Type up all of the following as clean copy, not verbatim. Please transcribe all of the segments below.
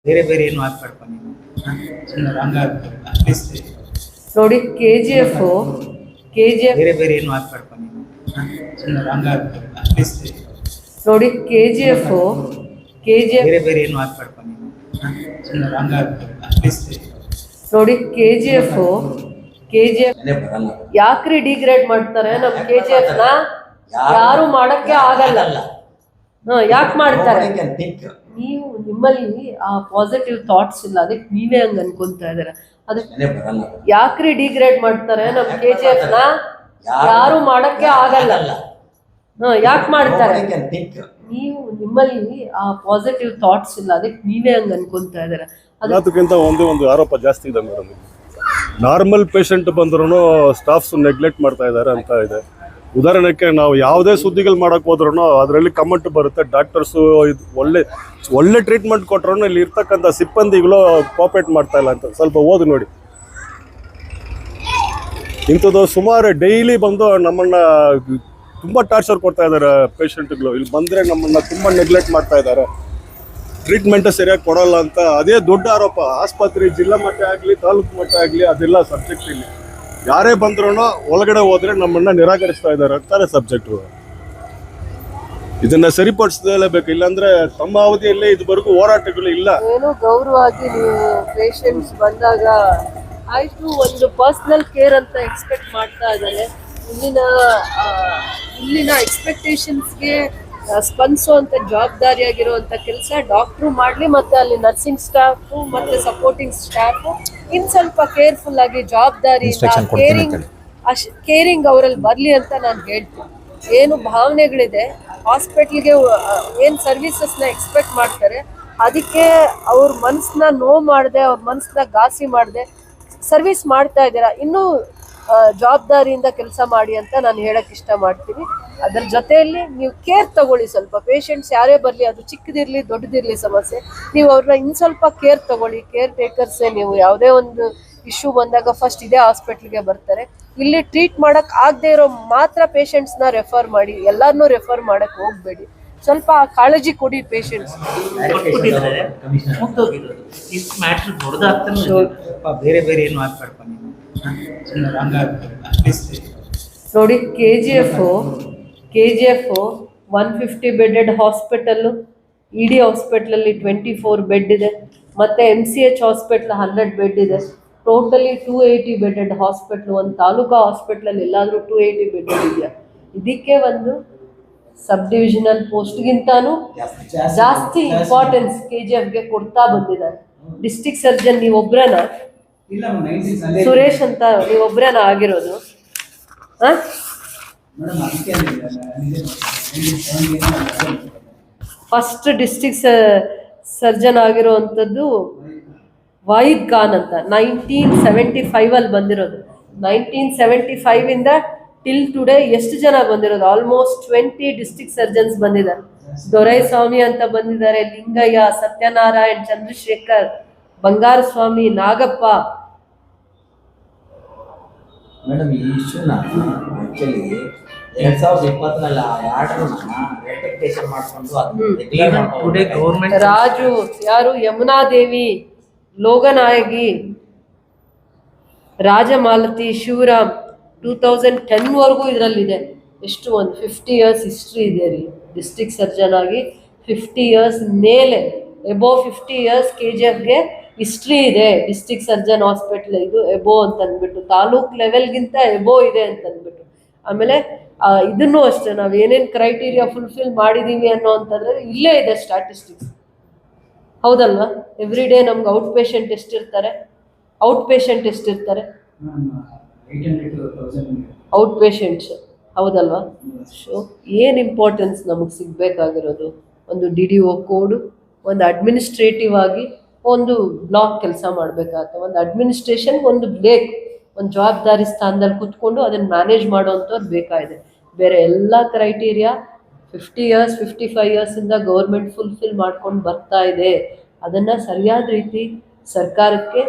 ಬೇರೆ ಬೇರೆ ಏನು ಹಾಕ್ಬೇಡಪ್ಪ ನೀನು. ಸುಮ್ಮನೆ ರಂಗ ಪ್ಲೀಸ್ ನೋಡಿ KGF ಬೇರೆ ಬೇರೆ ಏನು ಹಾಕ್ಬೇಡಪ್ಪ ನೀನು. ಸುಮ್ಮನೆ ರಂಗ ಪ್ಲೀಸ್ ನೋಡಿ KGF ಬೇರೆ ಬೇರೆ ಏನು ಹಾಕ್ಬೇಡಪ್ಪ ನೀನು. ಸುಮ್ಮನೆ ರಂಗ ಪ್ಲೀಸ್ ನೋಡಿ KGF ಯಾಕ್ರಿ ಡಿಗ್ರೇಡ್ ಮಾಡ್ತಾರೆ ನಮ್ KGF ನ? ಯಾರು ಮಾಡಕ್ಕೆ ಆಗಲ್ಲ. ಯಾಕೆ ಮಾಡ್ತಾರೆ? ನೀವು ನಿಮ್ಮಲ್ಲಿ ಆ ಪಾಸಿಟಿವ್ ಥಾಟ್ಸ್ ಇಲ್ಲ, ಅದಕ್ಕೆ ನೀವೇ ಹಂಗ ಅನ್ಕೊಂತಾ ಇದಾರೆ. ಅದಕ್ಕೆ ಯಾಕ್ರಿ ಡಿಗ್ರೇಡ್ ಮಾಡ್ತಾರೆ ನಮ್ KGF ನ? ಯಾರು ಮಾಡಕ್ಕೆ ಆಗಲ್ಲ. ಯಾಕೆ ಮಾಡ್ತಾರೆ? ನೀವು ನಿಮ್ಮಲ್ಲಿ ಆ ಪಾಸಿಟಿವ್ ಥಾಟ್ಸ್ ಇಲ್ಲ, ಅದಕ್ಕೆ ನೀವೇ ಹಂಗ ಅನ್ಕೊಂತಾ ಇದಾರೆ. ಅದಕ್ಕಿಂತ ಒಂದು ಆರೋಪ ಜಾಸ್ತಿ ಇದೆ ಮೇಡಮ್. ನಾರ್ಮಲ್ ಪೇಷಂಟ್ ಬಂದ್ರೂ ಸ್ಟಾಫ್ಸ್ ನೆಗ್ಲೆಕ್ಟ್ ಮಾಡ್ತಾ ಇದ್ದಾರೆ ಅಂತ ಇದೆ. ಉದಾಹರಣೆಗೆ ನಾವು ಯಾವುದೇ ಸುದ್ದಿಗಳು ಮಾಡಕ್ ಹೋದ್ರೂ ಅದರಲ್ಲಿ ಕಮೆಂಟ್ ಬರುತ್ತೆ, ಡಾಕ್ಟರ್ಸು ಇದು ಒಳ್ಳೆ ಟ್ರೀಟ್ಮೆಂಟ್ ಕೊಟ್ರು ಇಲ್ಲಿ ಇರ್ತಕ್ಕಂಥ ಸಿಬ್ಬಂದಿಗಳು ಕೋಪರೇಟ್ ಮಾಡ್ತಾ ಇಲ್ಲ ಅಂತ ಸ್ವಲ್ಪ ಓದಿ ನೋಡಿ. ಇಂಥದ್ದು ಸುಮಾರು ಡೈಲಿ ಬಂದು ನಮ್ಮನ್ನ ತುಂಬ ಟಾರ್ಚರ್ ಕೊಡ್ತಾ ಇದ್ದಾರೆ ಪೇಷಂಟ್ಗಳು. ಇಲ್ಲಿ ಬಂದರೆ ನಮ್ಮನ್ನ ತುಂಬ ನೆಗ್ಲೆಕ್ಟ್ ಮಾಡ್ತಾ ಇದ್ದಾರೆ, ಟ್ರೀಟ್ಮೆಂಟ್ ಸರಿಯಾಗಿ ಕೊಡೋಲ್ಲ ಅಂತ. ಅದೇ ದೊಡ್ಡ ಆರೋಪ. ಆಸ್ಪತ್ರೆ ಜಿಲ್ಲಾ ಮಟ್ಟ ಆಗಲಿ ತಾಲೂಕು ಮಟ್ಟ ಆಗಲಿ ಅದೆಲ್ಲ ಸಬ್ಜೆಕ್ಟ್ ಇಲ್ಲಿ. ಯಾರೇ ಬಂದ್ರೂ ಒಳಗಡೆ ಹೋದ್ರೆ ನಮ್ಮನ್ನ ನಿರಾಕರಿಸ್ತಾ ಇದ್ದಾರೆ ಅಂತಾರೆ ಸಬ್ಜೆಕ್ಟ್. ಇದನ್ನ ಸರಿಪಡಿಸಲೇಬೇಕು, ಇಲ್ಲಾಂದ್ರೆ ತಮ್ಮ ಅವಧಿಯಲ್ಲೇ ಇದುವರೆಗೂ ಹೋರಾಟಗಳು ಇಲ್ಲ. ಏನು ಗೌರವವಾಗಿ ನೀವು ಪೇಷಂಟ್ಸ್ ಬಂದಾಗ ಆಯ್ತು ಒಂದು ಪರ್ಸನಲ್ ಕೇರ್ ಅಂತ ಎಕ್ಸ್ಪೆಕ್ಟ್ ಮಾಡ್ತಾ ಇದ್ದಾರೆ. ಇಲ್ಲಿನ ಎಕ್ಸ್ಪೆಕ್ಟೇಷನ್ಸ್ಗೆ ಸ್ಪಂದಿಸುವಂತ ಜವಾಬ್ದಾರಿಯಾಗಿರುವಂತ ಕೆಲಸ ಡಾಕ್ಟ್ರು ಮಾಡ್ಲಿ, ಮತ್ತೆ ಅಲ್ಲಿ ನರ್ಸಿಂಗ್ ಸ್ಟಾಫ್ ಮತ್ತೆ ಸಪೋರ್ಟಿಂಗ್ ಸ್ಟಾಫ್ ಇನ್ ಸ್ವಲ್ಪ ಕೇರ್ಫುಲ್ ಆಗಿ ಜವಾಬ್ದಾರಿಯಿಂದ ಕೇರಿಂಗ್ ಅವರಲ್ಲಿ ಬರ್ಲಿ ಅಂತ ನಾನು ಹೇಳ್ತೀನಿ. ಏನು ಭಾವನೆಗಳಿದೆ ಹಾಸ್ಪಿಟ್ಲ್ಗೆ, ಏನು ಸರ್ವಿಸಸ್ನ ಎಕ್ಸ್ಪೆಕ್ಟ್ ಮಾಡ್ತಾರೆ ಅದಕ್ಕೆ ಅವ್ರ ಮನಸ್ಸನ್ನ ನೋವು ಮಾಡದೆ, ಅವ್ರ ಮನಸ್ಸನ್ನ ಘಾಸಿ ಮಾಡದೆ ಸರ್ವಿಸ್ ಮಾಡ್ತಾ ಇದ್ದೀರಾ. ಇನ್ನೂ ಜವಾಬ್ದಾರಿಯಿಂದ ಕೆಲಸ ಮಾಡಿ ಅಂತ ನಾನು ಹೇಳಕ್ ಇಷ್ಟ ಮಾಡ್ತೀನಿ. ಅದರ ಜೊತೆಯಲ್ಲಿ ನೀವು ಕೇರ್ ತಗೊಳ್ಳಿ. ಸ್ವಲ್ಪ ಪೇಷಂಟ್ಸ್ ಯಾರೇ ಬರಲಿ, ಅದು ಚಿಕ್ಕದಿರಲಿ ದೊಡ್ಡದಿರಲಿ ಸಮಸ್ಯೆ, ನೀವು ಅವ್ರನ್ನ ಇನ್ನು ಸ್ವಲ್ಪ ಕೇರ್ ತಗೊಳ್ಳಿ. ಕೇರ್ ಟೇಕರ್ಸೇ ನೀವು. ಯಾವುದೇ ಒಂದು ಇಶ್ಯೂ ಬಂದಾಗ ಫಸ್ಟ್ ಇದೇ ಹಾಸ್ಪಿಟ್ಲಿಗೆ ಬರ್ತಾರೆ. ಇಲ್ಲಿ ಟ್ರೀಟ್ ಮಾಡಕ್ ಆಗದೆ ಇರೋ ಮಾತ್ರ ಪೇಷಂಟ್ಸ್ನ ರೆಫರ್ ಮಾಡಿ, ಎಲ್ಲರನ್ನೂ ರೆಫರ್ ಮಾಡಕ್ ಹೋಗ್ಬೇಡಿ. ಸ್ವಲ್ಪ ಕಾಳಜಿ ಕೊಡಿ ಪೇಷಂಟ್ಸ್. ಬೇರೆ ಬೇರೆ ಏನು ಹಾಕ್ಬೇಡಪ್ಪ ನೀನು. ನೋಡಿ KGF 150 ಬೆಡ್ಡೆಡ್ ಹಾಸ್ಪಿಟಲ್ಲು, ED ಹಾಸ್ಪಿಟ್ಲಲ್ಲಿ 24 ಬೆಡ್ ಇದೆ, ಮತ್ತು MCH ಹಾಸ್ಪಿಟ್ಲ್ 100 ಬೆಡ್ ಇದೆ. Totally 280 bedded hospital. ಒಂದು ತಾಲೂಕಾ ಹಾಸ್ಪಿಟ್ಲಲ್ಲಿ ಎಲ್ಲಾದರೂ 280 ಬೆಡ್ಡೆಡ್ ಇದೆಯಾ? ಇದಕ್ಕೆ ಒಂದು ಸಬ್ ಡಿವಿಷನಲ್ ಪೋಸ್ಟ್ಗಿಂತಾನು ಜಾಸ್ತಿ ಇಂಪಾರ್ಟೆನ್ಸ್ KGFಗೆ ಕೊಡ್ತಾ ಬಂದಿದ್ದಾರೆ. ಡಿಸ್ಟ್ರಿಕ್ಟ್ ಸರ್ಜನ್ ನೀವೊಬ್ರನ, ಸುರೇಶ್ ಅಂತ ನೀವೊಬ್ರನ ಆಗಿರೋದು? ಫಸ್ಟ್ ಡಿಸ್ಟ್ರಿಕ್ಟ್ ಸರ್ಜನ್ ಆಗಿರುವಂಥದ್ದು ವಾಹಿದ್ ಖಾನ್ ಅಂತ 1975 ಬಂದಿರೋದು. 1975 ಟಿಲ್ ಟುಡೇ ಎಷ್ಟು ಜನ ಬಂದಿರೋದು? ಆಲ್ಮೋಸ್ಟ್ 20 ಡಿಸ್ಟ್ರಿಕ್ಟ್ ಸರ್ಜನ್ಸ್ ಬಂದಿದ್ದಾರೆ. ದೊರೈಸ್ವಾಮಿ ಅಂತ ಬಂದಿದ್ದಾರೆ, ಲಿಂಗಯ್ಯ, ಸತ್ಯನಾರಾಯಣ್, ಚಂದ್ರಶೇಖರ್, ಬಂಗಾರಸ್ವಾಮಿ, ನಾಗಪ್ಪ. ಮೇಡಮ್ ಈ ಇಶ್ಯೂನ ಆಕ್ಚುಲಿ 2020 ರೆಟಿಫಿಕೇಶನ್ ಮಾಡ್ಕೊಂಡು ರಾಜು ಯಾರು, ಯಮುನಾದೇವಿ, ಲೋಗನಾಯಗಿ, ರಾಜಮಾಲತಿ, ಶಿವರಾಮ್ 2010 ಇದರಲ್ಲಿದೆ. ಎಷ್ಟು ಒಂದು 50 ಇಯರ್ಸ್ ಹಿಸ್ಟ್ರಿ ಇದೆ ರೀ. ಡಿಸ್ಟ್ರಿಕ್ಟ್ ಸರ್ಜನ್ ಆಗಿ 50 ಇಯರ್ಸ್ ಮೇಲೆ, ಎಬೋ 50 ಇಯರ್ಸ್ KGFಗೆ ಹಿಸ್ಟ್ರಿ ಇದೆ. ಡಿಸ್ಟ್ರಿಕ್ಟ್ ಸರ್ಜನ್ ಹಾಸ್ಪಿಟ್ಲ್ ಇದು ಎಬೋ ಅಂತ ಅಂದ್ಬಿಟ್ಟು, ತಾಲೂಕ್ ಲೆವೆಲ್ಗಿಂತ ಎಬೋ ಇದೆ ಅಂತ ಅಂದ್ಬಿಟ್ಟು. ಆಮೇಲೆ ಇದನ್ನು ಅಷ್ಟೇ, ನಾವು ಏನೇನು ಕ್ರೈಟೀರಿಯಾ ಫುಲ್ಫಿಲ್ ಮಾಡಿದ್ದೀವಿ ಅನ್ನೋ ಅಂತಂದ್ರೆ ಇಲ್ಲೇ ಇದೆ ಸ್ಟ್ಯಾಟಿಸ್ಟಿಕ್ಸ್. ಹೌದಲ್ವಾ? ಎವ್ರಿ ಡೇ ನಮ್ಗೆ ಔಟ್ ಪೇಷಂಟ್ ಎಷ್ಟಿರ್ತಾರೆ? ಔಟ್ ಪೇಷಂಟ್ಸ್, ಹೌದಲ್ವಾ? ಸೊ ಏನು ಇಂಪಾರ್ಟೆನ್ಸ್ ನಮಗೆ ಸಿಗಬೇಕಾಗಿರೋದು? ಒಂದು DDO ಕೋಡು, ಒಂದು ಅಡ್ಮಿನಿಸ್ಟ್ರೇಟಿವ್ ಆಗಿ ಒಂದು ಬ್ಲಾಕ್ ಕೆಲಸ ಮಾಡಬೇಕಾಗತ್ತೆ. ಒಂದು ಅಡ್ಮಿನಿಸ್ಟ್ರೇಷನ್ ಒಂದು ಒಂದು ಜವಾಬ್ದಾರಿ ಸ್ಥಾನದಲ್ಲಿ ಕೂತ್ಕೊಂಡು ಅದನ್ನು ಮ್ಯಾನೇಜ್ ಮಾಡೋವಂಥವ್ರು ಬೇಕಾಗಿದೆ. ಬೇರೆ ಎಲ್ಲ ಕ್ರೈಟೀರಿಯಾ 50 ಇಯರ್ಸ್ 55 ಇಯರ್ಸಿಂದ ಗೌರ್ಮೆಂಟ್ ಫುಲ್ಫಿಲ್ ಮಾಡ್ಕೊಂಡು ಬರ್ತಾ ಇದೆ. ಅದನ್ನು ಸರಿಯಾದ ರೀತಿ ಸರ್ಕಾರಕ್ಕೆ,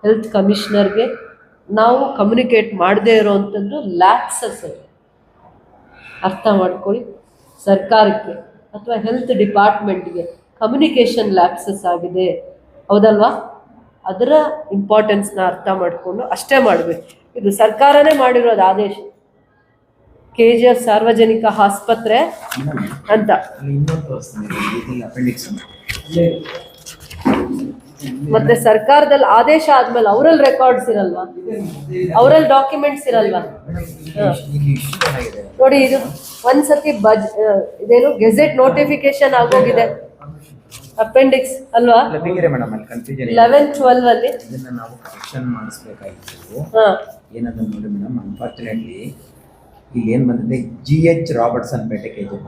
ಹೆಲ್ತ್ ಕಮಿಷನರ್ಗೆ ನಾವು ಕಮ್ಯುನಿಕೇಟ್ ಮಾಡದೇ ಇರೋವಂಥದ್ದು ಲ್ಯಾಕ್ಸಸ್. ಅರ್ಥ ಮಾಡ್ಕೊಳ್ಳಿ. ಸರ್ಕಾರಕ್ಕೆ ಅಥವಾ ಹೆಲ್ತ್ ಡಿಪಾರ್ಟ್ಮೆಂಟ್ಗೆ ಕಮ್ಯುನಿಕೇಷನ್ ಲ್ಯಾಕ್ಸಸ್ ಆಗಿದೆ. ಹೌದಲ್ವಾ? ಅದರ ಇಂಪಾರ್ಟೆನ್ಸ್ನ ಅರ್ಥ ಮಾಡಿಕೊಂಡು ಅಷ್ಟೇ ಮಾಡಬೇಕು. ಇದು ಸರ್ಕಾರನೇ ಮಾಡಿರೋದು ಆದೇಶ, KGF ಸಾರ್ವಜನಿಕ ಆಸ್ಪತ್ರೆ ಅಂತ. ಇನ್ನೊಂದು ತೋರಿಸ್ತೀನಿ ಅಪೆಂಡಿಕ್ಸ್. ಮತ್ತೆ ಸರ್ಕಾರದಲ್ಲಿ ಆದೇಶ ಆದ್ಮೇಲೆ ಅವರಲ್ಲಿ ರೆಕಾರ್ಡ್ಸ್ ಇರಲ್ವಾ, ಅವರಲ್ಲಿ ಡಾಕ್ಯುಮೆಂಟ್ಸ್ ಇರಲ್ವಾ? ನೋಡಿ, ಇದು ಒಂದ್ಸತಿ ಇದೇನು ಗೆಜೆಟ್ ನೋಟಿಫಿಕೇಶನ್ ಆಗೋಗಿದೆ, ಅಪೆಂಡಿಕ್ಸ್ ಅಲ್ವಾ? 11-12 ಅಲ್ಲಿ ಇದನ್ನ ನಾವು ಕರೆಕ್ಷನ್ ಮಾಡಿಸ್ಬೇಕಾಗಿತ್ತು. ಹಾ, ಏನಂತ ನೋಡಿ ಮೇಡಮ್, ಅನ್ಫಾರ್ಚುನೇಟ್ಲಿ ಇಲ್ಲಿ ಏನು ಬಂದಿದೆ, GH ರಾಬರ್ಟ್ಸನ್ ಪೇಟೆ KGF.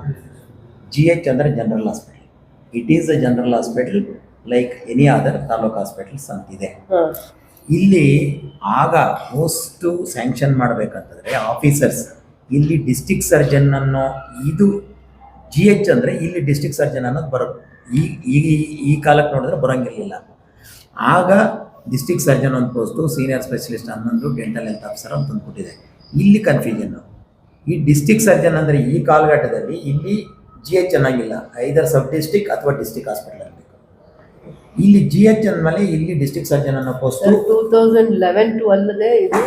GH ಅಂದರೆ general hospital. It is a general hospital like any other taluk hospitals ಅಂತಿದೆ. ಇಲ್ಲಿ ಆಗ ಪೋಸ್ಟು ಸ್ಯಾಂಕ್ಷನ್ ಮಾಡಬೇಕಂತಂದರೆ ಆಫೀಸರ್ಸ್ ಇಲ್ಲಿ ಡಿಸ್ಟಿಕ್ ಸರ್ಜನ್ ಅನ್ನೋ, ಇದು GH ಅಂದರೆ ಇಲ್ಲಿ ಡಿಸ್ಟಿಕ್ ಸರ್ಜನ್ ಅನ್ನೋದು ಬರೋದು. ಈ ಕಾಲಕ್ಕೆ ನೋಡಿದ್ರೆ ಬರೋಂಗಿರಲಿಲ್ಲ. ಆಗ ಡಿಸ್ಟಿಕ್ ಸರ್ಜನ್ ಒಂದು ಪೋಸ್ಟು, ಸೀನಿಯರ್ ಸ್ಪೆಷಲಿಸ್ಟ್ ಅನ್ನೊಂದು, ಡೆಂಟಲ್ ಹೆಲ್ತ್ ಆಫೀಸರ್ ಅಂತ ಕೊಟ್ಟಿದೆ. ಇಲ್ಲಿ ಕನ್ಫ್ಯೂಷನ್ನು. ಈ ಡಿಸ್ಟಿಕ್ ಸರ್ಜನ್ ಅಂದರೆ ಈ ಕಾಲಘಟ್ಟದಲ್ಲಿ ಇಲ್ಲಿ GH ಅನ್ನಂಗಿಲ್ಲ, ಐದರ್ ಸಬ್ ಡಿಸ್ಟಿಕ್ ಅಥವಾ ಡಿಸ್ಟಿಕ್ ಹಾಸ್ಪಿಟಲ್ ಆಗಬೇಕು. ಇಲ್ಲಿ GH ಅಂದಮೇಲೆ ಇಲ್ಲಿ ಡಿಸ್ಟಿಕ್ ಸರ್ಜನ್ ಅನ್ನೋ ಪೋಸ್ಟ್ 2011-12 ಇದು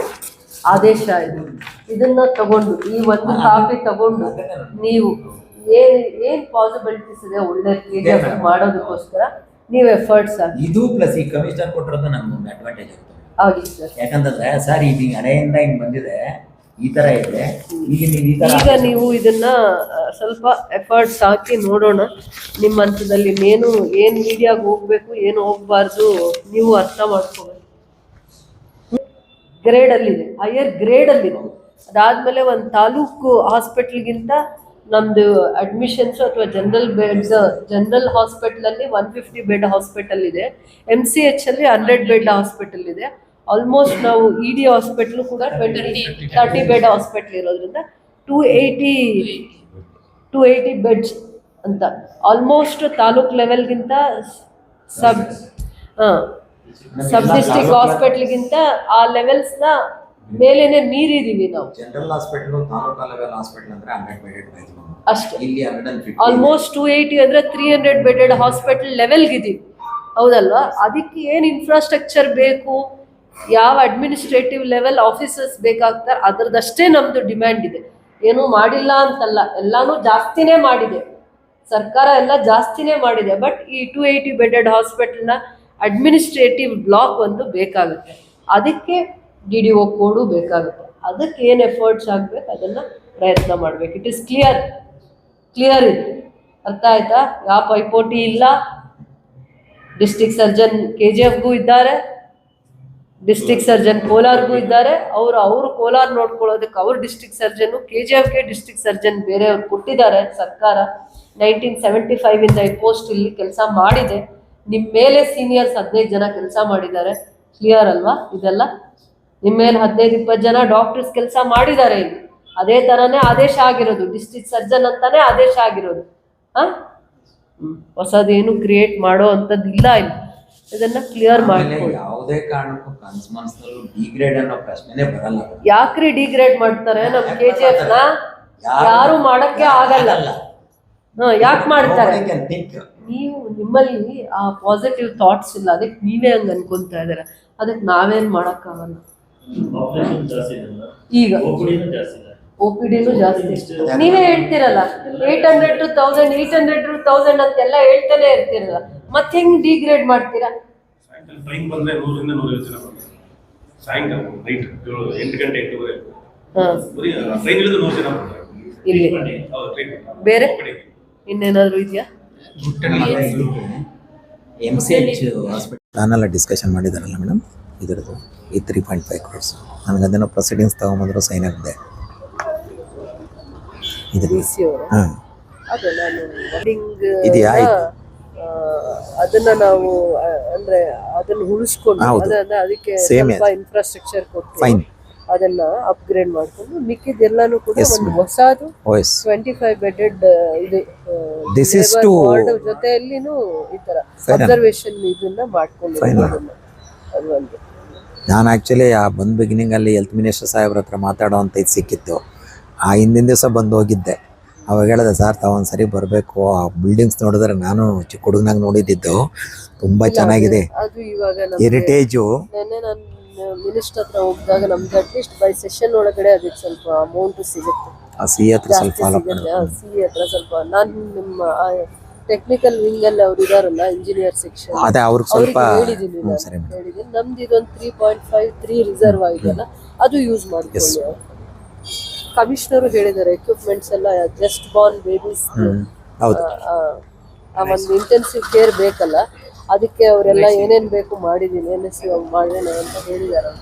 ಆದೇಶ. ಇದನ್ನ ತಗೊಂಡು, ಈ ಒಂದು ಕಾಪಿ ತಗೊಂಡು ನೀವು ಏನ್ ಪಾಸಿಬಿಲಿಟೀಸ್ ಇದೆ ಒಳ್ಳೆ KGF ಮಾಡೋದಕ್ಕೋಸ್ಕರ ನೀವು ಎಫರ್ಟ್ಸ್ ಆಗಿ. ಇದು ಪ್ಲಸ್ ಈ ಕಮಿಷನರ್ ಕೊಟ್ಟಿರೋದು ನಮ್ಗೆ ಅಡ್ವಾಂಟೇಜ್ ಆಗಿದೆ ಸರ್. ಯಾಕಂತಂದ್ರೆ ಸರ್ ಇದು ಹಳೆಯಿಂದ ಹಿಂಗೆ ಬಂದಿದೆ, ಈ ತರ ಇದೆ. ಈಗ ನೀವು ಇದನ್ನ ಸ್ವಲ್ಪ ಎಫರ್ಟ್ಸ್ ಹಾಕಿ ನೋಡೋಣ. ನಿಮ್ಮ ಹಂತದಲ್ಲಿ ಏನ್ ಮೀಡಿಯಾಗ ಹೋಗ್ಬೇಕು, ಏನು ಹೋಗ್ಬಾರ್ದು ನೀವು ಅರ್ಥ ಮಾಡ್ಕೋಬೇಕು. ಗ್ರೇಡ್ ಅಲ್ಲಿದೆ, ಹೈಯರ್ ಗ್ರೇಡ್ ಅಲ್ಲಿದೆ. ಅದಾದ್ಮೇಲೆ ಒಂದು ತಾಲೂಕು ಹಾಸ್ಪಿಟಲ್ಗಿಂತ ನಮ್ದು ಅಡ್ಮಿಷನ್ಸ್ ಅಥವಾ ಜನರಲ್ ಹಾಸ್ಪಿಟಲ್ ಅಲ್ಲಿ 150 ಬೆಡ್ ಹಾಸ್ಪಿಟಲ್ ಇದೆ. MCH ಅಲ್ಲಿ 100 ಬೆಡ್ ಹಾಸ್ಪಿಟಲ್ ಇದೆ. ಆಲ್ಮೋಸ್ಟ್ ನಾವು ED ಹಾಸ್ಪಿಟಲ್ ಕೂಡ 30 ಬೆಡ್ ಹಾಸ್ಪಿಟಲ್ ಇರೋದ್ರಿಂದ 280 ಬೆಡ್ಸ್ ಅಂತ. ಆಲ್ಮೋಸ್ಟ್ ತಾಲೂಕ್ ಲೆವೆಲ್ಗಿಂತ ಸಬ್ ಡಿಸ್ಟಿಕ್ ಹಾಸ್ಪಿಟಲ್ಗಿಂತ ಆ ಲೆವೆಲ್ಸ್ನ ಮೇಲೇನೆ ಮೀರಿದೀವಿ ನಾವು. General hospital taluka level hospital ಅಂದ್ರೆ 100 ಬೆಡೆಡ್ ಅಷ್ಟೇ. ಇಲ್ಲಿ 150, ಆಲ್ಮೋಸ್ಟ್ 280 ಅಂದ್ರೆ 300 ಬೆಡೆಡ್ ಹಾಸ್ಪಿಟಲ್ ಲೆವೆಲ್ಗಿದೀವಿ, ಹೌದಲ್ವಾ? ಅದಕ್ಕೆ ಏನು ಇನ್ಫ್ರಾಸ್ಟ್ರಕ್ಚರ್ ಬೇಕು, ಯಾವ ಅಡ್ಮಿನಿಸ್ಟ್ರೇಟಿವ್ ಲೆವೆಲ್ ಆಫೀಸರ್ಸ್ ಬೇಕಾಗ್ತಾರೆ, ಅದರದಷ್ಟೇ ನಮ್ದು ಡಿಮ್ಯಾಂಡ್ ಇದೆ. ಏನೂ ಮಾಡಿಲ್ಲ ಅಂತಲ್ಲ, ಎಲ್ಲಾನು ಜಾಸ್ತಿನೇ ಮಾಡಿದೆ ಸರ್ಕಾರ, ಎಲ್ಲ ಜಾಸ್ತಿನೇ ಮಾಡಿದೆ. ಬಟ್ ಈ 280 ಬೆಡೆಡ್ ಹಾಸ್ಪಿಟಲ್ನ ಅಡ್ಮಿನಿಸ್ಟ್ರೇಟಿವ್ ಬ್ಲಾಕ್ ಒಂದು ಬೇಕಾಗುತ್ತೆ. ಅದಕ್ಕೆ DDO ಕೋಡು ಬೇಕಾಗುತ್ತೆ. ಅದಕ್ಕೆ ಏನು ಎಫರ್ಟ್ಸ್ ಆಗಬೇಕು ಅದನ್ನು ಪ್ರಯತ್ನ ಮಾಡಬೇಕು. ಇಟ್ ಇಸ್ ಕ್ಲಿಯರ್ ಇದೆ, ಅರ್ಥ ಆಯ್ತಾ? ಯಾವ ಪೈಪೋಟಿ ಇಲ್ಲ. ಡಿಸ್ಟಿಕ್ ಸರ್ಜನ್ KGFಗೂ ಇದ್ದಾರೆ, ಡಿಸ್ಟಿಕ್ ಸರ್ಜನ್ ಕೋಲಾರ್ಗೂ ಇದ್ದಾರೆ. ಅವರು ಕೋಲಾರ್ ನೋಡ್ಕೊಳ್ಳೋದಕ್ಕೆ ಅವ್ರ ಡಿಸ್ಟಿಕ್ ಸರ್ಜನ್ನು, KGFಗೆ ಡಿಸ್ಟಿಕ್ ಸರ್ಜನ್ ಬೇರೆಯವ್ರು ಕೊಟ್ಟಿದ್ದಾರೆ ಸರ್ಕಾರ. 1975 ಈ ಪೋಸ್ಟ್ ಇಲ್ಲಿ ಕೆಲಸ ಮಾಡಿದೆ. ನಿಮ್ಮ ಮೇಲೆ ಸೀನಿಯರ್ಸ್ 15 ಜನ ಕೆಲಸ ಮಾಡಿದ್ದಾರೆ. ಕ್ಲಿಯರ್ ಅಲ್ವಾ? ಇದೆಲ್ಲ ನಿಮ್ಮ ಮೇಲೆ 15-20 ಜನ ಡಾಕ್ಟರ್ಸ್ ಕೆಲಸ ಮಾಡಿದ್ದಾರೆ ಇಲ್ಲಿ. ಅದೇ ಥರನೇ ಆದೇಶ ಆಗಿರೋದು, ಡಿಸ್ಟ್ರಿಕ್ಟ್ ಸರ್ಜನ್ ಅಂತಾನೆ ಆದೇಶ ಆಗಿರೋದು. ಹೊಸದೇನು ಕ್ರಿಯೇಟ್ ಮಾಡೋ ಅಂಥದ್ದು ಇಲ್ಲ ಇಲ್ಲಿ. ಇದನ್ನ ಕ್ಲಿಯರ್ ಮಾಡ್ಕೊಳ್ಳಿ. ಯಾವುದೇ ಕಾರಣಕ್ಕೂ ಕನ್ಸ್ಮನ್ಸ್ನಲ್ಲೂ ಡಿಗ್ರೇಡ್ ಅನ್ನೋ ಪ್ರಶ್ನೆನೇ ಬರಲ್ಲ. ಯಾಕ್ರಿ ಡಿಗ್ರೇಡ್ ಮಾಡ್ತಾರೆ? ನಮ್ಮ KGF ನ ಯಾರು ಮಾಡಕ್ಕೆ ಆಗಲ್ಲ. ಯಾಕೆ ಮಾಡ್ತಾರೆ? ನೀವು ನಿಮ್ಮಲ್ಲಿ ಆ ಪಾಸಿಟಿವ್ ಥಾಟ್ಸ್ ಇಲ್ಲ, ಅದಕ್ಕೆ ನೀವೇ ಹಂಗೆ ಅನ್ಕೊಂತಾ ಇದಾರೆ. ಅದಕ್ಕೆ ನಾವೇನ್ ಮಾಡಕ್ಕಾಗಲ್ಲ. ಈಗ OPDನೂ ಜಾಸ್ತಿ. ನೀವೇ ಹೇಳ್ತಿರಲ್ಲ 800 to 1000 800 to 1000 ಅಂತೆಲ್ಲ ಹೇಳ್ತಾನೆ ಇರ್ತಿರಲ್ಲ, ಮತ್ತೆ ಹೆಂಗ್ ಡಿಗ್ರೇಡ್ ಮಾಡ್ತೀರಾ? ಇಲ್ಲಿ ಬೇರೆ ಇನ್ನೇನಾದ್ರು ಇದೆಯಾ? MCH ಹಾಸ್ಪಿಟಲ್ ನಾನೆಲ್ಲ ಡಿಸ್ಕಷನ್ ಮಾಡಿದಾರಲ್ಲ ಮೇಡಮ್, ಇದರದ್ದು ಈ 3.5 crores ನನಗೆ ಅದನ್ನು ಪ್ರೊಸೀಡಿಂಗ್ಸ್ ತಗೊಂಬಂದ್ರು ಸೈನ್ ಆಗಿದೆ. ಅದನ್ನ ನಾವು ಅಂದ್ರೆ ಅದನ್ನ ಉಳಿಸ್ಕೊಂಡು ಅದಕ್ಕೆ ಇನ್ಫ್ರಾಸ್ಟ್ರಕ್ಚರ್ ಕೊಟ್ಟು ಅದನ್ನ ಅಪ್ಗ್ರೇಡ್ ಮಾಡ್ಕೊಂಡು ಮಿಕ್ಕಿದೆಲ್ಲಾನು ಕೂಡ ಒಂದು ಹೊಸದು 25 ಬೆಡೆಡ್ ಇದು ಜೊತೆಯಲ್ಲಿನೂ ಈ ತರ ಅಬ್ಸರ್ವೇಷನ್ ಇದನ್ನ ಮಾಡ್ಕೊಂಡು ಅದು ಒಂದು. ನಾನು ಆ್ಯಕ್ಚುಲಿ ಬಂದ್ ಬಿಗಿನಿಂಗ್ ಅಲ್ಲಿ ಹೆಲ್ತ್ ಮಿನಿಸ್ಟರ್ ಸಾಹೇಬ್ರ ಹತ್ರ ಮಾತಾಡೋ ಅಂತ ಇದು ಸಿಕ್ಕಿತ್ತು. ಆ ಹಿಂದಿನ ದಿವಸ ಬಂದು ಹೋಗಿದ್ದೆ. ಅವಾಗ ಹೇಳಿದೆ ಸರ್ ತಾವು ಒಂದ್ಸರಿ ಬರಬೇಕು, ಆ ಬಿಲ್ಡಿಂಗ್ಸ್ ನೋಡಿದ್ರೆ ನಾನು ಚಿಕ್ಕ ಹುಡುಗನಾಗ ನೋಡಿದ್ದು ತುಂಬಾ ಚೆನ್ನಾಗಿದೆ. ಅದು ಇವಾಗ ಹೆರಿಟೇಜು. ನೆನ್ನೆ ನಾನು ಮಿನಿಸ್ಟರ್ ಹತ್ರ ಹೋಗಿದಾಗ ನಮ್ಗೆ ಅಟ್ಲೀಸ್ಟ್ ಬೈ ಸೆಷನ್ ಒಳಗಡೆ ಅದಕ್ಕೆ ಸ್ವಲ್ಪ ಅಮೌಂಟ್ ಸಿಗುತ್ತೆ. ಆ ಸಿ ಹತ್ರ ಸ್ವಲ್ಪ ಫಾಲೋ ಸಿ ಹತ್ರ ಸ್ವಲ್ಪ ನಾನು ನಿಮ್ಮ ಟೆಕ್ನಿಕಲ್ ವಿಂಗ್ ಅಲ್ಲಿ ಅವ್ರು ಇದಾರಲ್ಲ ಇಂಜಿನಿಯರ್ ಸೆಕ್ಷನ್, ಅದೇ ಅವ್ರಿಗೆ ಸ್ವಲ್ಪ ಹೇಳಿದೀನಿ ನಮ್ದು ಇದೊಂದು 3.53 ರಿಸರ್ವ್ ಆಗಿದೆಯಲ್ಲ ಅದು ಯೂಸ್ ಮಾಡ್ಕೊಳ್ಳಿ. ಕಮಿಷನರು ಹೇಳಿದ್ದಾರೆ ಎಕ್ವಿಪ್ಮೆಂಟ್ಸ್ ಎಲ್ಲ ಜಸ್ಟ್ ಬಾರ್ನ್ ಬೇಬೀಸ್ ಹೌದು ಆ ಒಂದು ಇಂಟೆನ್ಸಿವ್ ಕೇರ್ ಬೇಕಲ್ಲ, ಅದಕ್ಕೆ ಅವರೆಲ್ಲ ಏನೇನ್ ಬೇಕು ಮಾಡಿದೀನಿ NSU ಮಾಡೋಣ ಅಂತ ಹೇಳಿದಾರೆ.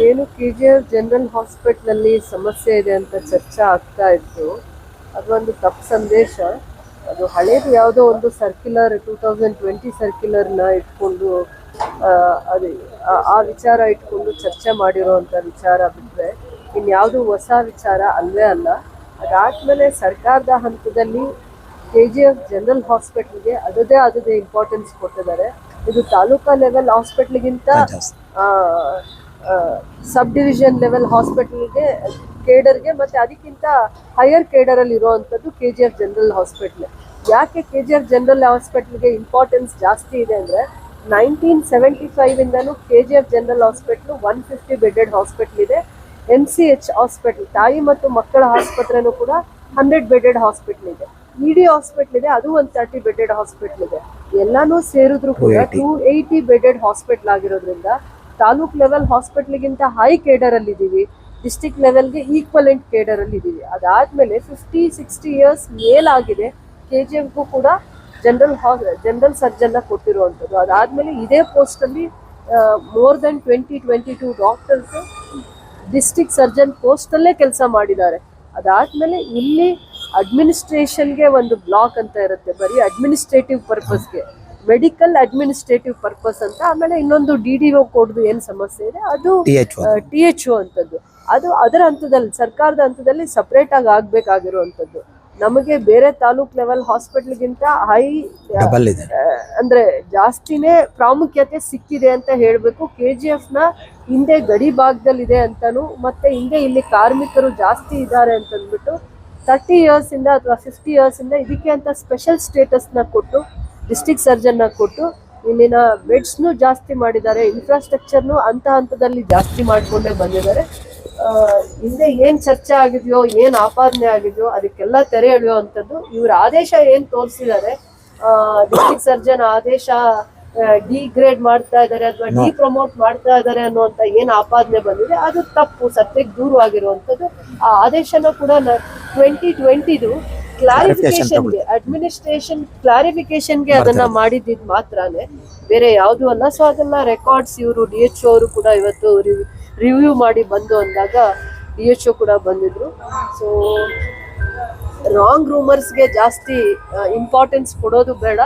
ಏನು KGF ಜನರಲ್ ಹಾಸ್ಪಿಟ್ಲಲ್ಲಿ ಸಮಸ್ಯೆ ಇದೆ ಅಂತ ಚರ್ಚೆ ಆಗ್ತಾ ಇತ್ತು. ಅದೊಂದು ತಪ್ಪು ಸಂದೇಶ. ಅದು ಹಳೇದು ಯಾವುದೋ ಒಂದು ಸರ್ಕ್ಯುಲರ್ 2020 ಸರ್ಕ್ಯುಲರ್ನ ಇಟ್ಕೊಂಡು ಅದು ಆ ವಿಚಾರ ಇಟ್ಕೊಂಡು ಚರ್ಚೆ ಮಾಡಿರೋವಂಥ ವಿಚಾರ ಬಿಟ್ಟರೆ ಇನ್ಯಾವುದು ಹೊಸ ವಿಚಾರ ಅಲ್ವೇ ಅಲ್ಲ. ಅದಾದಮೇಲೆ ಸರ್ಕಾರದ ಹಂತದಲ್ಲಿ KGF ಜನರಲ್ ಹಾಸ್ಪಿಟ್ಲ್ಗೆ ಅದದೇ ಇಂಪಾರ್ಟೆನ್ಸ್ ಕೊಟ್ಟಿದ್ದಾರೆ. ಇದು ತಾಲೂಕಾ ಲೆವೆಲ್ ಹಾಸ್ಪಿಟ್ಲ್ಗಿಂತ ಸಬ್ ಡಿವಿಷನ್ ಲೆವೆಲ್ ಹಾಸ್ಪಿಟಲ್ಗೆ ಕೇಡರ್ಗೆ ಮತ್ತೆ ಅದಕ್ಕಿಂತ ಹೈಯರ್ ಕೇಡರಲ್ಲಿ ಇರುವಂಥದ್ದು KGF ಜನರಲ್ ಹಾಸ್ಪಿಟ್ಲ್. ಯಾಕೆ KGF ಜನರಲ್ ಹಾಸ್ಪಿಟ್ಲ್ಗೆ ಇಂಪಾರ್ಟೆನ್ಸ್ ಜಾಸ್ತಿ ಇದೆ ಅಂದರೆ 1975ಇಂದನೂ KGF general hospital 150 bedded hospital ಇದೆ. MCH ಹಾಸ್ಪಿಟ್ಲ್ ತಾಯಿ ಮತ್ತು ಮಕ್ಕಳ ಆಸ್ಪತ್ರೆನೂ ಕೂಡ 100 ಬೆಡೆಡ್ ಹಾಸ್ಪಿಟ್ಲ್ ಇದೆ. ED ಹಾಸ್ಪಿಟ್ಲ್ ಇದೆ, ಅದು ಒಂದು 30 ಬೆಡೆಡ್ ಹಾಸ್ಪಿಟ್ಲ್ ಇದೆ. ಎಲ್ಲಾನು ಸೇರಿದ್ರು ಕೂಡ 280 ಬೆಡೆಡ್ ಹಾಸ್ಪಿಟ್ಲ್ ಆಗಿರೋದ್ರಿಂದ ತಾಲೂಕ್ ಲೆವೆಲ್ ಹಾಸ್ಪಿಟ್ಲಿಗಿಂತ ಹೈ ಕೇಡರ್ ಅಲ್ಲಿ ಇದೀವಿ, ಡಿಸ್ಟ್ರಿಕ್ಟ್ ಲೆವೆಲ್ಗೆ ಈಕ್ವಲೆಂಟ್ ಕೇಡರ್ ಅಲ್ಲಿ ಇದೀವಿ. ಅದಾದ್ಮೇಲೆ 50-60 ಇಯರ್ಸ್ ಮೇಲಾಗಿದೆ KGFಗೂ ಕೂಡ ಜನರಲ್ ಸರ್ಜನ್ ಕೊಟ್ಟಿರುವಂಥದ್ದು. ಅದಾದ್ಮೇಲೆ ಇದೇ ಪೋಸ್ಟ್ ಅಲ್ಲಿ more than 20-22 doctors district surgeon post ಅಲ್ಲೇ ಕೆಲಸ ಮಾಡಿದ್ದಾರೆ. ಅದಾದ್ಮೇಲೆ ಇಲ್ಲಿ ಅಡ್ಮಿನಿಸ್ಟ್ರೇಷನ್ಗೆ ಒಂದು ಬ್ಲಾಕ್ ಅಂತ ಇರುತ್ತೆ, ಬರೀ ಅಡ್ಮಿನಿಸ್ಟ್ರೇಟಿವ್ ಪರ್ಪಸ್ಗೆ, ಮೆಡಿಕಲ್ ಅಡ್ಮಿನಿಸ್ಟ್ರೇಟಿವ್ ಪರ್ಪಸ್ ಅಂತ. ಆಮೇಲೆ ಇನ್ನೊಂದು DDO ಕೋಡ್ದು ಏನು ಸಮಸ್ಯೆ ಇದೆ ಅದು THO ಅಂತದ್ದು. ಅದು ಅದರ ಹಂತದಲ್ಲಿ ಸರ್ಕಾರದ ಹಂತದಲ್ಲಿ ಸಪ್ರೇಟ್ ಆಗಿ ಆಗ್ಬೇಕಾಗಿರುವಂಥದ್ದು. ನಮಗೆ ಬೇರೆ ತಾಲೂಕ್ ಲೆವೆಲ್ ಹಾಸ್ಪಿಟಲ್ಗಿಂತ ಹೈ ಅಂದ್ರೆ ಜಾಸ್ತಿನೇ ಪ್ರಾಮುಖ್ಯತೆ ಸಿಕ್ಕಿದೆ ಅಂತ ಹೇಳ್ಬೇಕು. KGFನ ಹಿಂದೆ ಗಡಿ ಭಾಗದಲ್ಲಿದೆ ಅಂತಾನು, ಮತ್ತೆ ಹಿಂದೆ ಇಲ್ಲಿ ಕಾರ್ಮಿಕರು ಜಾಸ್ತಿ ಇದ್ದಾರೆ ಅಂತಂದ್ಬಿಟ್ಟು 30 ಇಯರ್ಸ್ ಇಂದ ಅಥವಾ 50 ಇಯರ್ಸ್ ಇಂದ ಇದಕ್ಕೆ ಅಂತ ಸ್ಪೆಷಲ್ ಸ್ಟೇಟಸ್ನ ಕೊಟ್ಟು ಡಿಸ್ಟ್ರಿಕ್ಟ್ ಸರ್ಜನ್ನ ಕೊಟ್ಟು ಇಲ್ಲಿನ ಬೆಡ್ಸ್ನು ಜಾಸ್ತಿ ಮಾಡಿದ್ದಾರೆ, ಇನ್ಫ್ರಾಸ್ಟ್ರಕ್ಚರ್ನು ಹಂತದಲ್ಲಿ ಜಾಸ್ತಿ ಮಾಡಿಕೊಂಡೇ ಬಂದಿದ್ದಾರೆ. ಹಿಂದೆ ಏನ್ ಚರ್ಚೆ ಆಗಿದೆಯೋ, ಏನ್ ಆಪಾದನೆ ಆಗಿದೆಯೋ ಅದಕ್ಕೆಲ್ಲ ತೆರೆ ಎಳೆಯುವಂಥದ್ದು. ಇವ್ರ ಆದೇಶ ಏನ್ ತೋರಿಸಿದ್ದಾರೆ, ಡಿಸ್ಟ್ರಿಕ್ಟ್ ಸರ್ಜನ್ ಆದೇಶ ಡಿಗ್ರೇಡ್ ಮಾಡ್ತಾ ಇದ್ದಾರೆ ಅಥವಾ ಡಿಪ್ರಮೋಟ್ ಮಾಡ್ತಾ ಇದ್ದಾರೆ ಅನ್ನುವಂತ ಏನ್ ಆಪಾದನೆ ಬಂದಿದೆ ಅದು ತಪ್ಪು, ಸತ್ಯಕ್ಕೆ ದೂರವಾಗಿರುವಂಥದ್ದು. ಆ ಆದೇಶನ ಕೂಡ 2020 ಕ್ಲಾರಿಫಿಕೇಶನ್ಗೆ, ಅಡ್ಮಿನಿಸ್ಟ್ರೇಷನ್ ಕ್ಲಾರಿಫಿಕೇಶನ್ಗೆ ಅದನ್ನ ಮಾಡಿದ್ದು ಮಾತ್ರನೇ, ಬೇರೆ ಯಾವುದು ಅಲ್ಲ. ಸೊ ಅದೆಲ್ಲ ರೆಕಾರ್ಡ್ಸ್ ಇವರು DHO ಅವರು ಕೂಡ ಇವತ್ತು ರಿವ್ಯೂ ಮಾಡಿ ಬಂದು ಅಂದಾಗ DHO ಕೂಡ ಬಂದಿದ್ರು. ಸೊ ರಾಂಗ್ ರೂಮರ್ಸ್ಗೆ ಜಾಸ್ತಿ ಇಂಪಾರ್ಟೆನ್ಸ್ ಕೊಡೋದು ಬೇಡ.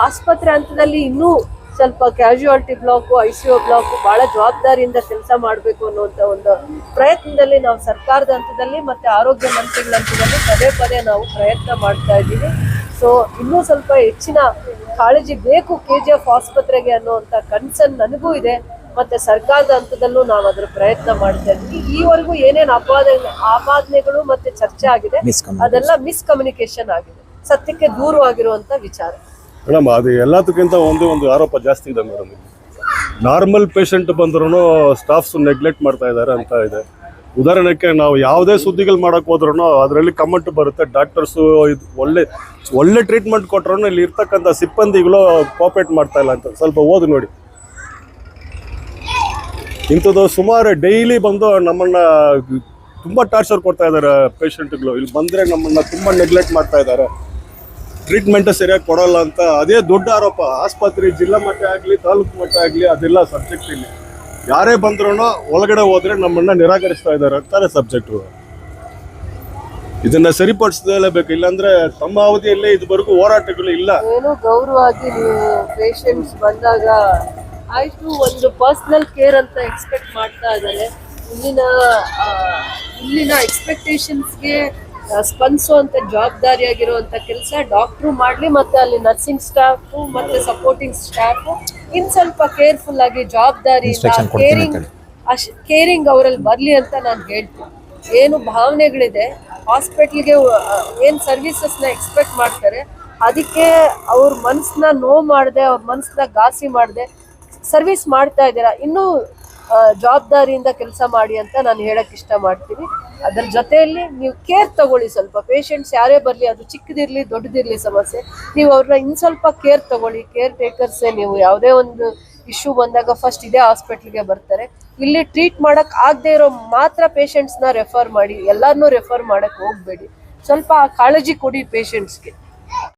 ಆಸ್ಪತ್ರೆ ಹಂತದಲ್ಲಿ ಇನ್ನೂ ಸ್ವಲ್ಪ ಕ್ಯಾಶುಯಾಲಿಟಿ ಬ್ಲಾಕು, ICU ಬ್ಲಾಕು ಬಹಳ ಜವಾಬ್ದಾರಿಯಿಂದ ಕೆಲಸ ಮಾಡಬೇಕು ಅನ್ನುವಂಥ ಒಂದು ಪ್ರಯತ್ನದಲ್ಲಿ ನಾವು ಸರ್ಕಾರದ ಹಂತದಲ್ಲಿ ಮತ್ತೆ ಆರೋಗ್ಯ ಮಂತ್ರಿಗಳ ಹಂತದಲ್ಲಿ ಪದೇ ನಾವು ಪ್ರಯತ್ನ ಮಾಡ್ತಾ ಇದ್ದೀವಿ. ಸೊ ಇನ್ನೂ ಸ್ವಲ್ಪ ಹೆಚ್ಚಿನ ಕಾಳಜಿ ಬೇಕು KGF ಆಸ್ಪತ್ರೆಗೆ ಅನ್ನುವಂಥ ಕನ್ಸರ್ನ್ ನನಗೂ ಇದೆ. ಮತ್ತೆ ಸರ್ಕಾರದ ಹಂತದಲ್ಲೂ ನಾವು ಅದರ ಪ್ರಯತ್ನ ಮಾಡ್ತಾ ಇದ್ವಿ. ಈವರೆಗೂ ಏನೇನು ಆಪಾದನೆಗಳು ಮತ್ತೆ ಚರ್ಚೆ ಆಗಿದೆ ಅದೆಲ್ಲ ಮಿಸ್ಕಮ್ಯುನಿಕೇಶನ್ ಆಗಿದೆ, ಸತ್ಯಕ್ಕೆ ದೂರವಾಗಿರುವಂತ ವಿಚಾರ. ಮೇಡಮ್ ಅದು ಎಲ್ಲದಕ್ಕಿಂತ ಒಂದು ಆರೋಪ ಜಾಸ್ತಿ ಇದೆ ಮೇಡಮ್. ನಾರ್ಮಲ್ ಪೇಷಂಟ್ ಬಂದ್ರೂ ಸ್ಟಾಫ್ಸ್ ನೆಗ್ಲೆಕ್ಟ್ ಮಾಡ್ತಾ ಇದ್ದಾರೆ ಅಂತ ಇದೆ. ಉದಾಹರಣೆಗೆ ನಾವು ಯಾವುದೇ ಸುದ್ದಿಗಳು ಮಾಡಕ್ ಹೋದ್ರೂ ಅದರಲ್ಲಿ ಕಮೆಂಟ್ ಬರುತ್ತೆ, ಡಾಕ್ಟರ್ಸು ಇದು ಒಳ್ಳೆ ಟ್ರೀಟ್ಮೆಂಟ್ ಕೊಟ್ರು ಇಲ್ಲಿ ಇರ್ತಕ್ಕಂಥ ಸಿಬ್ಬಂದಿಗಳು ಕೋಆಪರೇಟ್ ಮಾಡ್ತಾ ಇಲ್ಲ ಅಂತ. ಸ್ವಲ್ಪ ಓದಿ ನೋಡಿ. ಇಂಥದ್ದು ಸುಮಾರು ಡೈಲಿ ಬಂದು ನಮ್ಮನ್ನ ತುಂಬ ಟಾರ್ಚರ್ ಕೊಡ್ತಾ ಇದ್ದಾರೆ ಪೇಷಂಟ್ಗಳು. ಇಲ್ಲಿ ಬಂದರೆ ನಮ್ಮನ್ನ ತುಂಬ ನೆಗ್ಲೆಕ್ಟ್ ಮಾಡ್ತಾ ಇದ್ದಾರೆ, ಟ್ರೀಟ್ಮೆಂಟ್ ಸರಿಯಾಗಿ ಕೊಡೋಲ್ಲ ಅಂತ. ಅದೇ ದೊಡ್ಡ ಆರೋಪ. ಆಸ್ಪತ್ರೆ ಜಿಲ್ಲಾ ಮಟ್ಟ ಆಗಲಿ ತಾಲೂಕು ಮಟ್ಟ ಆಗಲಿ ಅದೆಲ್ಲ ಸಬ್ಜೆಕ್ಟ್ ಇಲ್ಲಿ. ಯಾರೇ ಬಂದ್ರೂ ಒಳಗಡೆ ಹೋದ್ರೆ ನಮ್ಮನ್ನ ನಿರಾಕರಿಸ್ತಾ ಇದ್ದಾರೆ ಅಂತಾರೆ ಸಬ್ಜೆಕ್ಟು. ಇದನ್ನ ಸರಿಪಡಿಸಲೇಬೇಕು, ಇಲ್ಲಾಂದ್ರೆ ತಮ್ಮ ಅವಧಿಯಲ್ಲೇ ಇದುವರೆಗೂ ಹೋರಾಟಗಳು ಇಲ್ಲ. ಏನು ಗೌರವವಾಗಿ ನೀವು ಪೇಷಂಟ್ಸ್ ಬಂದಾಗ ಆಯ್ತು ಒಂದು ಪರ್ಸನಲ್ ಕೇರ್ ಅಂತ ಎಕ್ಸ್ಪೆಕ್ಟ್ ಮಾಡ್ತಾ ಇದ್ದಾರೆ. ಇಲ್ಲಿನ ಎಕ್ಸ್ಪೆಕ್ಟೇಷನ್ಸ್ಗೆ ಸ್ಪಂದಿಸುವಂತ ಜವಾಬ್ದಾರಿಯಾಗಿರುವಂತ ಕೆಲಸ ಡಾಕ್ಟ್ರು ಮಾಡ್ಲಿ, ಮತ್ತೆ ಅಲ್ಲಿ ನರ್ಸಿಂಗ್ ಸ್ಟಾಫ್ ಮತ್ತೆ ಸಪೋರ್ಟಿಂಗ್ ಸ್ಟಾಫ್ ಇನ್ ಸ್ವಲ್ಪ ಕೇರ್ಫುಲ್ ಆಗಿ ಜವಾಬ್ದಾರಿ Instruction ಕೊಡ್ತೀನಿ ಕೇರಿಂಗ್ ಕೇರಿಂಗ್ ಅವರಲ್ಲಿ ಬರ್ಲಿ ಅಂತ ನಾನು ಹೇಳ್ತೀನಿ. ಏನು ಭಾವನೆಗಳಿದೆ ಹಾಸ್ಪಿಟ್ಲಿಗೆ ಏನು ಸರ್ವಿಸಸ್ನ ಎಕ್ಸ್ಪೆಕ್ಟ್ ಮಾಡ್ತಾರೆ, ಅದಕ್ಕೆ ಅವ್ರ ಮನಸ್ಸನ್ನ ನೋವು ಮಾಡದೆ, ಅವ್ರ ಮನಸ್ಸನ್ನ ಘಾಸಿ ಮಾಡದೆ ಸರ್ವಿಸ್ ಮಾಡ್ತಾ ಇದ್ದೀರಾ. ಇನ್ನೂ ಜವಾಬ್ದಾರಿಯಿಂದ ಕೆಲಸ ಮಾಡಿ ಅಂತ ನಾನು ಹೇಳಕ್ ಇಷ್ಟ ಮಾಡ್ತೀನಿ. ಅದರ ಜೊತೆಯಲ್ಲಿ ನೀವು ಕೇರ್ ತಗೊಳ್ಳಿ, ಸ್ವಲ್ಪ ಪೇಷಂಟ್ಸ್ ಯಾರೇ ಬರಲಿ, ಅದು ಚಿಕ್ಕದಿರಲಿ ದೊಡ್ಡದಿರಲಿ ಸಮಸ್ಯೆ, ನೀವು ಅವ್ರನ್ನ ಇನ್ನು ಸ್ವಲ್ಪ ಕೇರ್ ತಗೊಳ್ಳಿ. ಕೇರ್ ಟೇಕರ್ಸೇ ನೀವು. ಯಾವುದೇ ಒಂದು ಇಶ್ಯೂ ಬಂದಾಗ ಫಸ್ಟ್ ಇದೇ ಹಾಸ್ಪಿಟ್ಲಿಗೆ ಬರ್ತಾರೆ. ಇಲ್ಲಿ ಟ್ರೀಟ್ ಮಾಡಕ್ ಆಗದೆ ಇರೋ ಮಾತ್ರ ಪೇಷಂಟ್ಸ್ನ ರೆಫರ್ ಮಾಡಿ, ಎಲ್ಲರನ್ನೂ ರೆಫರ್ ಮಾಡಕ್ ಹೋಗ್ಬೇಡಿ. ಸ್ವಲ್ಪ ಕಾಳಜಿ ಕೊಡಿ ಪೇಷಂಟ್ಸ್ಗೆ.